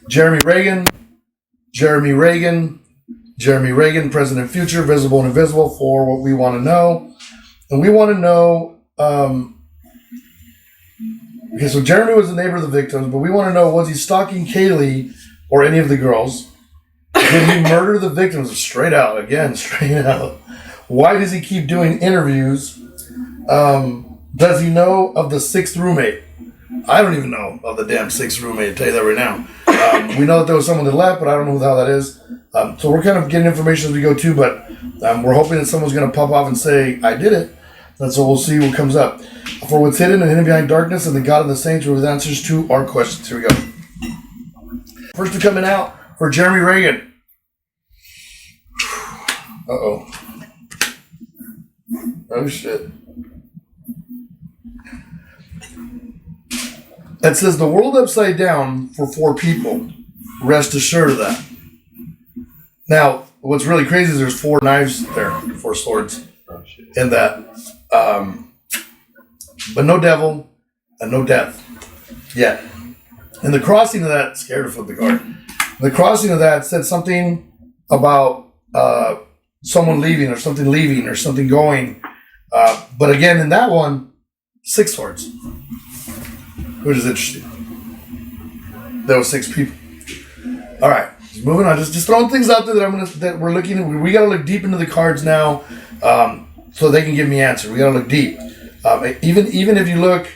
Jeremy Reagan, President Future, Visible and Invisible for what we want to know. And we want to know, okay, so Jeremy was the neighbor of the victims, but we want to know, was he stalking Kaylee or any of the girls? Did he murder the victims? Straight out. Why does he keep doing interviews? Does he know of the sixth roommate? I don't even know of the damn sixth roommate, I'll tell you that right now. We know that there was someone that left, but I don't know who the hell that is. So we're kind of getting information as we go too, but we're hoping that someone's going to pop off and say, I did it. And so we'll see what comes up. For what's hidden and hidden behind darkness and the God and the saints with answers to our questions. Here we go. First to coming out for Jeremy Reagan. Uh-oh. Oh, shit. It says the world upside down for 4 people. Rest assured of that. Now, what's really crazy is there's 4 knives there, 4 swords in that. But no devil and no death yet. And the crossing of that, scared to flip the card. The crossing of that said something about someone leaving or something going. But again, in that one, 6 swords. Which is interesting. There was 6 people. All right, moving on. Just throwing things out there that we're looking at. We got to look deep into the cards now, so they can give me answers. We got to look deep. Even if you look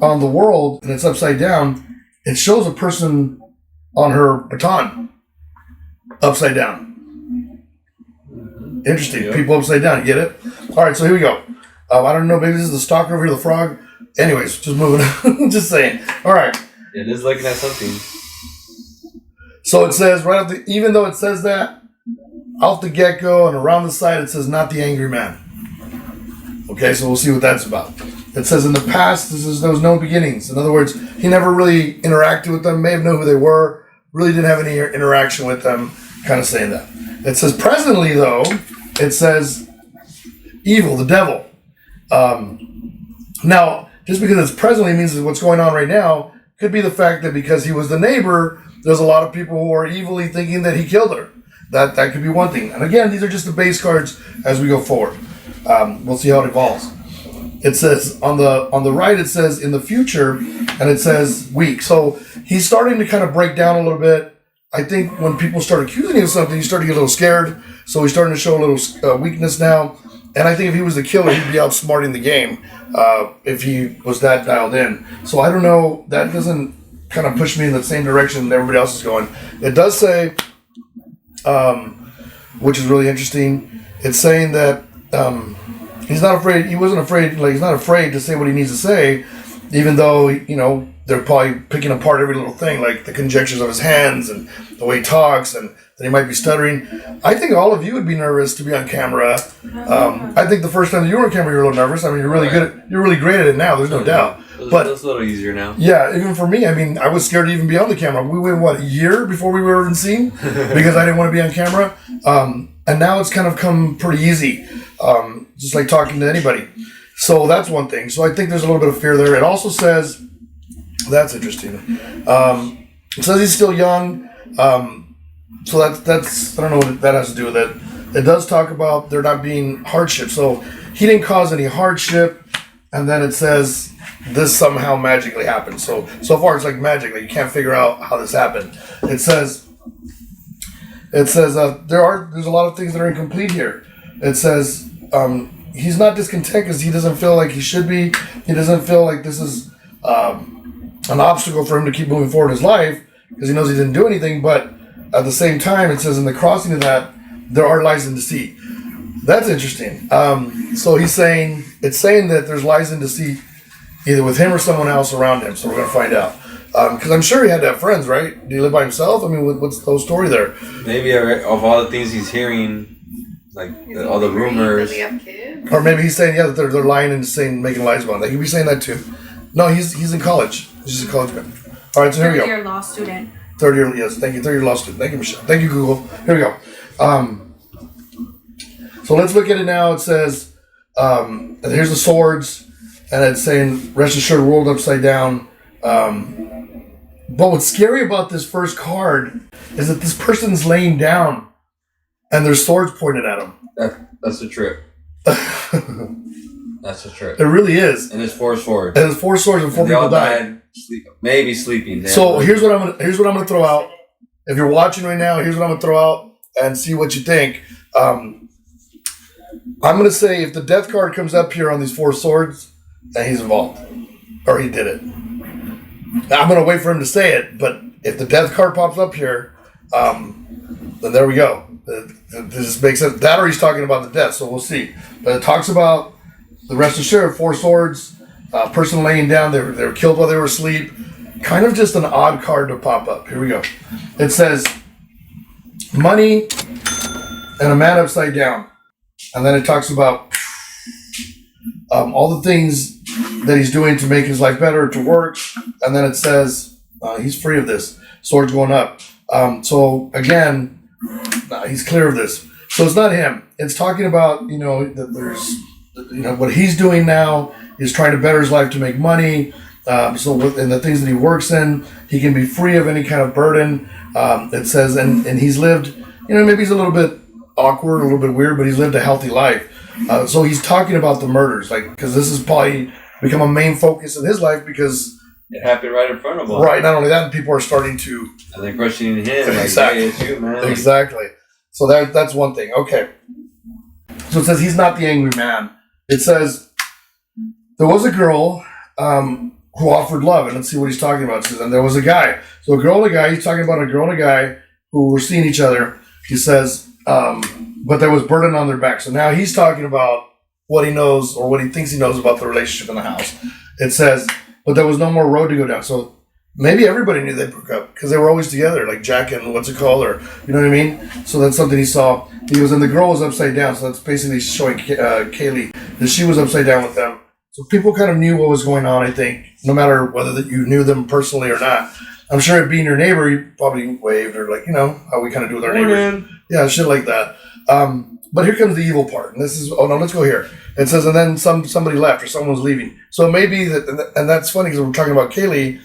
on the world and it's upside down, it shows a person on her baton upside down. Interesting. Yep. People upside down. You get it? All right, so here we go. I don't know. Maybe this is the stalker over here, the frog. Anyways, just moving on. Just saying. All right. It is looking at something. So it says right off even though it says that off the get-go and around the side, it says not the angry man. Okay, so we'll see what that's about. It says in the past, there was no beginnings. In other words, he never really interacted with them, may have known who they were, really didn't have any interaction with them, kind of saying that. It says presently, though, it says evil, the devil. Now, just because it's presently means that what's going on right now could be the fact that because he was the neighbor, there's a lot of people who are evilly thinking that he killed her. That could be one thing. And again, these are just the base cards as we go forward. We'll see how it evolves. It says on the right, it says in the future, and it says weak. So he's starting to kind of break down a little bit. I think when people start accusing him of something, he's starting to get a little scared. So he's starting to show a little weakness now. And I think if he was the killer, he'd be outsmarting the game if he was that dialed in. So I don't know. That doesn't kind of push me in the same direction that everybody else is going. It does say, which is really interesting, it's saying that he's not afraid. He wasn't afraid. Like he's not afraid to say what he needs to say, even though they're probably picking apart every little thing, like the conjectures of his hands and the way he talks, and that he might be stuttering. I think all of you would be nervous to be on camera. I think the first time that you were on camera, you were a little nervous. I mean, you're really you're really great at it now. There's no doubt. But it's a little easier now. Yeah, even for me, I mean, I was scared to even be on the camera. We went, a year before we were even seen because I didn't want to be on camera. And now it's kind of come pretty easy, just like talking to anybody. So that's one thing. So I think there's a little bit of fear there. It also says, that's interesting. It says he's still young. So that's I don't know what that has to do with it. It does talk about there not being hardship. So he didn't cause any hardship. And then it says this somehow magically happened. So far it's like magic. Like you can't figure out how this happened. It says there's a lot of things that are incomplete here. It says he's not discontent because he doesn't feel like he should be. He doesn't feel like this is an obstacle for him to keep moving forward in his life because he knows he didn't do anything. But at the same time, it says in the crossing of that, there are lies and deceit. That's interesting. So it's saying that there's lies and deceit either with him or someone else around him. So we're going to find out. Because I'm sure he had to have friends, right? Do he live by himself? I mean, what's the whole story there? Maybe of all the things he's hearing, like all the rumors. Or maybe he's saying, that they're lying and saying, making lies about him. Like, he could be saying that too. No, he's in college. He's just a college man. All right, so here we go. Third-year law student. Third-year, yes. Thank you. Third-year law student. Thank you, Michelle. Thank you, Google. Here we go. So let's look at it now. It says, here's the swords, and it's saying, rest assured, world upside down. But what's scary about this first card is that this person's laying down and there's swords pointed at him. That's a trip. That's a trip. It really is. And there's 4 swords. And there's 4 swords and 4 they people all died. Maybe sleeping. So here's what I'm gonna throw out. If you're watching right now, here's what I'm gonna throw out and see what you think. I'm gonna say if the death card comes up here on these 4 swords, then he's involved. Or he did it. Now, I'm gonna wait for him to say it, but if the death card pops up here, then there we go. This makes sense. That or he's talking about the death, so we'll see. But it talks about the rest assured, 4 swords, person laying down, they were killed while they were asleep. Kind of just an odd card to pop up. Here we go. It says money and a man upside down. And then it talks about all the things that he's doing to make his life better, to work. And then it says he's free of this. Swords going up. So again, he's clear of this. So it's not him. It's talking about, that there's, what he's doing now is trying to better his life to make money. In the things that he works in, he can be free of any kind of burden. It says, and he's lived, maybe he's a little bit awkward, a little bit weird, but he's lived a healthy life. So he's talking about the murders, because this has probably become a main focus in his life because it happened right in front of him. Right. Not only that, people are starting to. And they're questioning him. Exactly. Like, hey, it's you, man. Exactly. So that's one thing. Okay. So it says he's not the angry man. It says there was a girl who offered love, and let's see what he's talking about. It says, and there was a guy. So a girl and a guy. He's talking about a girl and a guy who were seeing each other. He says, but there was burden on their back. So now he's talking about what he knows or what he thinks he knows about the relationship in the house. It says, but there was no more road to go down. So maybe everybody knew they broke up because they were always together, like Jack and what's it called, or you know what I mean? So that's something he saw. He was, and the girl was upside down. So that's basically showing Kaylee that she was upside down with them. So people kind of knew what was going on, I think, no matter whether that you knew them personally or not. I'm sure it being your neighbor, you probably waved or how we kind of do with our neighbors. Yeah, shit like that. But here comes the evil part. And this is, let's go here. It says, and then somebody left or someone was leaving. So it may be that, and that's funny because we're talking about Kaylee.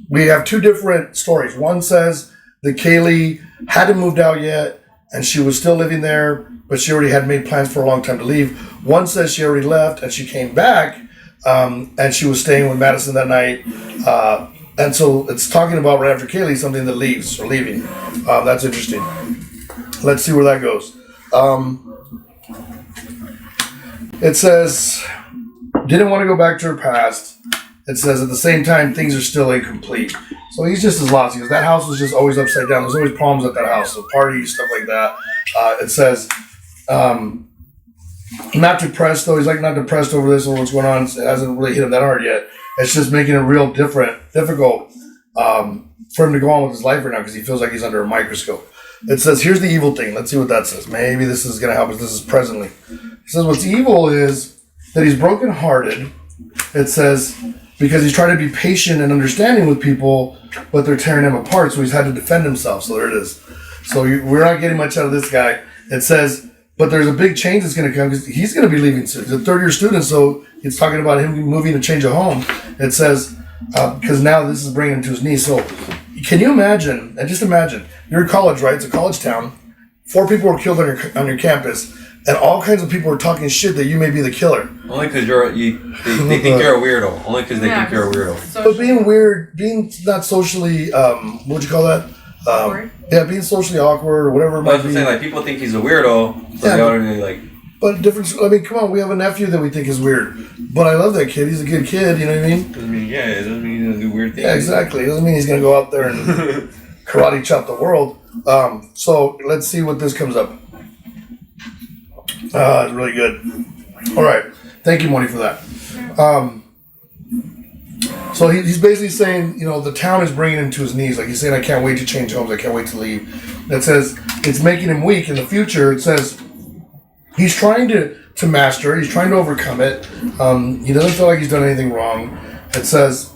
We have 2 different stories. One says that Kaylee hadn't moved out yet and she was still living there, but she already had made plans for a long time to leave. One says she already left and she came back and she was staying with Madison that night. And so it's talking about right after Kaylee, something that leaves or leaving. That's interesting. Let's see where that goes. It says, didn't want to go back to her past. It says, at the same time, things are still incomplete. So he's just as lost. He goes, that house was just always upside down. There's always problems at that house. So parties, stuff like that. It says, not depressed, though. He's not depressed over this or what's going on. It hasn't really hit him that hard yet. It's just making it real difficult for him to go on with his life right now because he feels like he's under a microscope. It says, here's the evil thing. Let's see what that says. Maybe this is going to help us. This is presently. It says what's evil is that he's brokenhearted. It says because he's trying to be patient and understanding with people, but they're tearing him apart, so he's had to defend himself. So there it is. So we're not getting much out of this guy. It says, but there's a big change that's going to come because he's going to be leaving soon. He's a third-year student, so it's talking about him moving to change a home. It says, because now this is bringing him to his knees. So can you imagine, and just imagine, you're in college, right? It's a college town. 4 people were killed on your campus, and all kinds of people are talking shit that you may be the killer. Only because they think you're a weirdo. Only because they think you're a weirdo. But being weird, being not socially, what would you call that? Awkward. Yeah, being socially awkward or whatever it might be. Saying, people think he's a weirdo, so they already But different. I mean, come on, we have a nephew that we think is weird, but I love that kid. He's a good kid. You know what I mean? Doesn't mean it doesn't mean he's gonna do weird things. Yeah, exactly. It doesn't mean he's gonna go out there and karate chop the world. So let's see what this comes up. It's really good. All right, thank you, Moni, for that. So he's basically saying, the town is bringing him to his knees. Like he's saying, I can't wait to change homes. I can't wait to leave. It says it's making him weak in the future. It says he's trying to master it. He's trying to overcome it. He doesn't feel like he's done anything wrong. It says,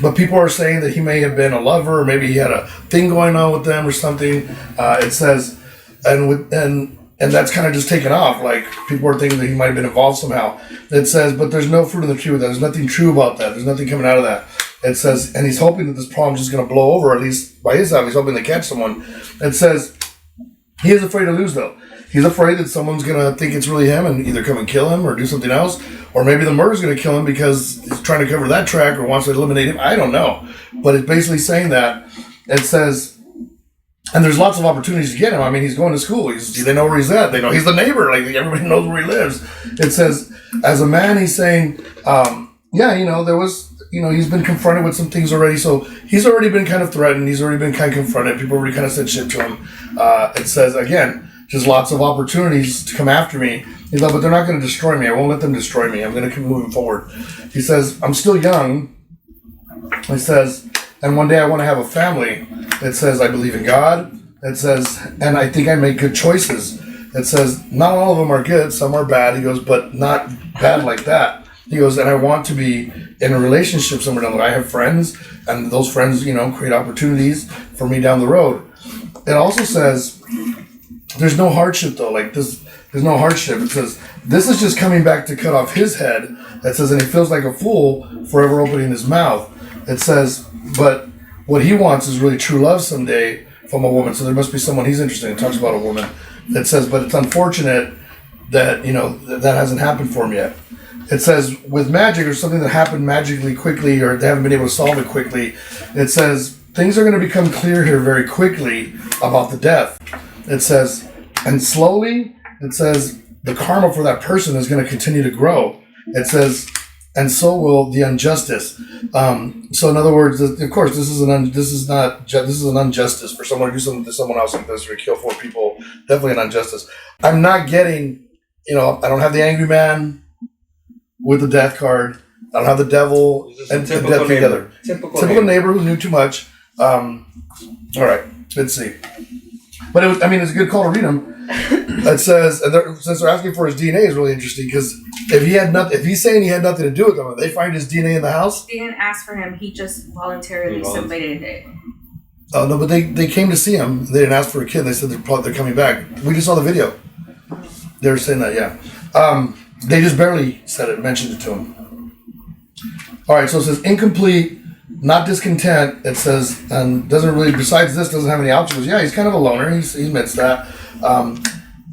but people are saying that he may have been a lover, or maybe he had a thing going on with them or something. It says, and that's kind of just taken off. Like people are thinking that he might have been involved somehow. It says, but there's no fruit in the tree with that. There's nothing true about that. There's nothing coming out of that. It says, and he's hoping that this problem's just going to blow over, at least by his side. He's hoping to catch someone. It says he is afraid to lose, though. He's afraid that someone's going to think it's really him and either come and kill him or do something else. Or maybe the murder's going to kill him because he's trying to cover that track or wants to eliminate him. I don't know. But it's basically saying that. It says, and there's lots of opportunities to get him. I mean, he's going to school. They know where he's at. They know he's the neighbor. Like, everybody knows where he lives. It says, as a man, he's saying, there was, he's been confronted with some things already. So he's already been kind of threatened. He's already been kind of confronted. People already kind of said shit to him. It says, again, just lots of opportunities to come after me. He's like, but they're not going to destroy me. I won't let them destroy me. I'm going to keep moving forward. He says, I'm still young. He says, and one day I want to have a family. It says, I believe in God. It says, and I think I make good choices. It says, not all of them are good. Some are bad. He goes, but not bad like that. He goes, and I want to be in a relationship somewhere down the road. I have friends, and those friends, create opportunities for me down the road. It also says, there's no hardship, though. Like this, there's no hardship. It says, this is just coming back to cut off his head. It says, and he feels like a fool forever opening his mouth. It says, but what he wants is really true love someday from a woman. So there must be someone he's interested in. It talks about a woman. It says, but it's unfortunate that, that hasn't happened for him yet. It says, with magic or something that happened magically quickly or they haven't been able to solve it quickly, it says, things are going to become clear here very quickly about the death. It says, and slowly, it says, the karma for that person is going to continue to grow. It says, and so will the injustice. So in other words, of course, this is an injustice for someone to do something to someone else like this or to kill 4 people. Definitely an injustice. I'm not getting, I don't have the angry man with the death card. I don't have the devil and the death together. Typical neighbor who knew too much. All right, let's see. But it's a good call to read them. It says, and since they're asking for his DNA is really interesting because if he's saying he had nothing to do with them, if they find his DNA in the house. They didn't ask for him. He just voluntarily submitted it. Oh no, but they came to see him. They didn't ask for a kid. They said they're coming back. We just saw the video. They were saying that, yeah. They just barely mentioned it to him. All right, so it says incomplete, not discontent. It says, and doesn't really, besides this, doesn't have any options. Yeah, he's kind of a loner. He admits that.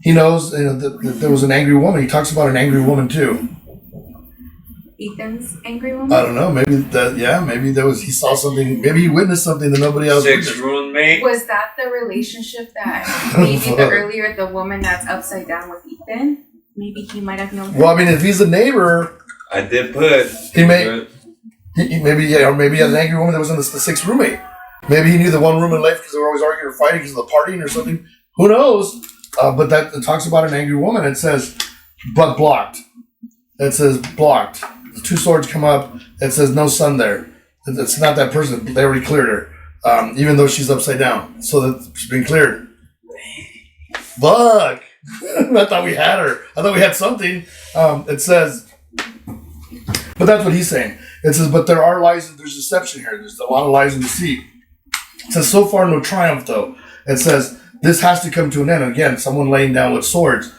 He knows that there was an angry woman. He talks about an angry woman too. Ethan's angry woman? I don't know. Maybe he saw something. Maybe he witnessed something that nobody else witnessed. Roommate. Was that the relationship that maybe the woman that's upside down with Ethan? Maybe he might have known her. Well, if he's a neighbor, I did put. Maybe he had an angry woman that was in the 6th roommate. Maybe he knew the one roommate left because they were always arguing or fighting because of the partying or something. Who knows? But that it talks about an angry woman. It says, but blocked. It says blocked. The 2 swords come up. It says no sun there. It's not that person. They already cleared her, even though she's upside down. So that she's been cleared. Fuck. I thought we had her. I thought we had something. It says, but that's what he's saying. It says, but there are lies and there's deception here. There's a lot of lies and deceit. It says, so far no triumph though. It says, this has to come to an end. Again, someone laying down with swords.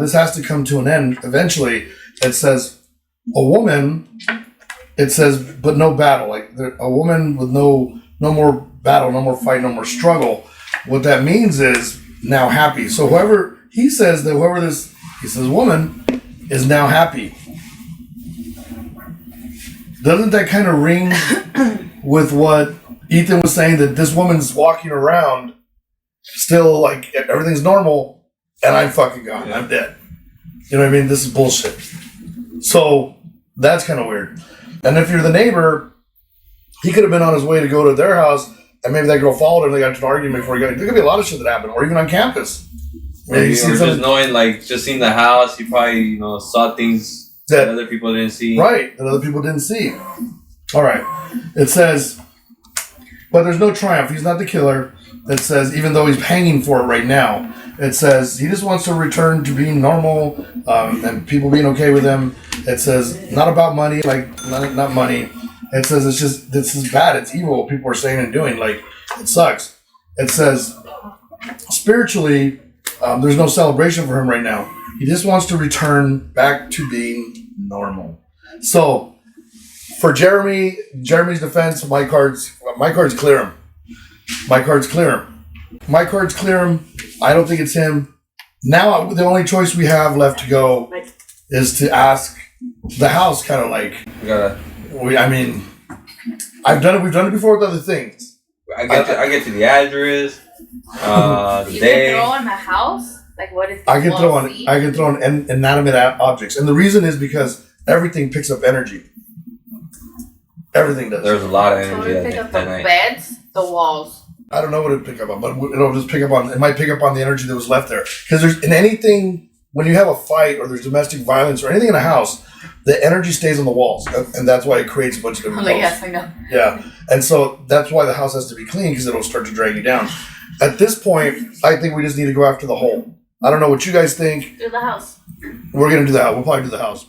This has to come to an end eventually. It says, a woman, it says, but no battle. Like a woman with no more battle, no more fight, no more struggle. What that means is now happy. So he says woman is now happy. Doesn't that kind of ring with what Ethan was saying, that this woman's walking around still like everything's normal and I'm fucking gone. I'm dead. You know what I mean? This is bullshit. So that's kind of weird. And if you're the neighbor, he could have been on his way to go to their house and maybe that girl followed him. They got into an argument before he got. There could be a lot of shit that happened, or even on campus. Maybe just seeing the house, he probably saw things that other people didn't see. Right, that other people didn't see. All right. It says, but there's no triumph. He's not the killer. It says, even though he's hanging for it right now, it says he just wants to return to being normal and people being okay with him. It says, not about money, not money. It says, it's just, this is bad. It's evil what people are saying and doing. Like, it sucks. It says, spiritually, there's no celebration for him right now. He just wants to return back to being normal. So, For Jeremy's defense, my cards clear him. My cards clear him. I don't think it's him. Now the only choice we have left to go is to ask the house, kind of like. I mean, I've done it. We've done it before with other things. I get to the address. You can throw in the house. Like what is? I can throw on inanimate objects, and the reason is because everything picks up energy. Everything does. There's a lot of energy. So pick up the beds, the walls. I don't know what it'll pick up on, but it'll just pick up on. It might pick up on the energy that was left there. Because there's in anything when you have a fight or there's domestic violence or anything in a house, the energy stays on the walls, and that's why it creates a bunch of different. Yes, I know. Yeah, and so that's why the house has to be clean because it'll start to drag you down. At this point, I think we just need to go after the hole. I don't know what you guys think. Do the house. We're gonna do that. We'll probably do the house.